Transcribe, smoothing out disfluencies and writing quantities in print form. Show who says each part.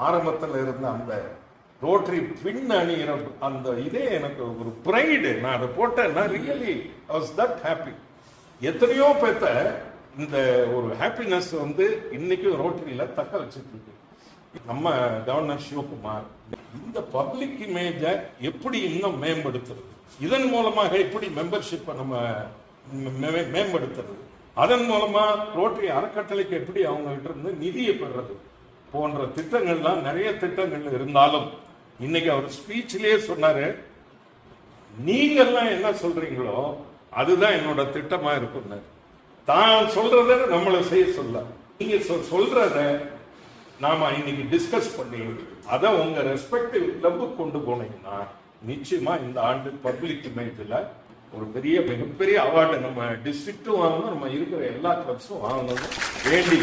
Speaker 1: ஆரம்பத்தில் இருந்த அந்த ரோட்டரி பின் அணிகிற அந்த இதே எனக்கு ஒரு ப்ரைடு. நான் அதை போட்டேன்னா really I was that happy. எத்தனையோ பேத்த இந்த ஒரு ஹாப்பினஸ் இன்னைக்கும் ரோட்டரியில தக்க வச்சுட்டு இருக்கு. நம்ம கவர்னர் சிவகுமார் இந்த பப்ளிக் இமேஜ எப்படி இன்னும் மேம்படுத்துறது, இதன் மூலமாக எப்படி மெம்பர்ஷிப்பை நம்ம மேம்படுத்துறது, அதன் மூலமா ரோட்டரி அறக்கட்டளைக்கு எப்படி அவங்க கிட்ட இருந்து நிதியை பெறுறது போன்ற திட்டங்கள்லாம் நிறைய திட்டங்கள் இருந்தாலும் இன்னைக்கு அவர் ஸ்பீச்சிலேயே சொன்னாரு, நீங்கெல்லாம் என்ன சொல்றீங்களோ அதுதான் என்னோட திட்டமா இருக்கும். தான் சொல்றத நம்மளை செய்ய சொல்ல, நீங்க சொல்றத நாம இன்னைக்கு டிஸ்கஸ் பண்ணி அதை உங்க ரெஸ்பெக்டிவ் கிளப்புக்கு கொண்டு போனீங்கன்னா நிச்சயமா இந்த ஆண்டு பப்ளிக் இமேஜ்ல ஒரு மிகப்பெரிய அவார்டு நம்ம டிஸ்ட்ரிக்டும் வாங்கணும், நம்ம இருக்கிற எல்லா கிளப்ஸும் வாங்கணும் வேண்டி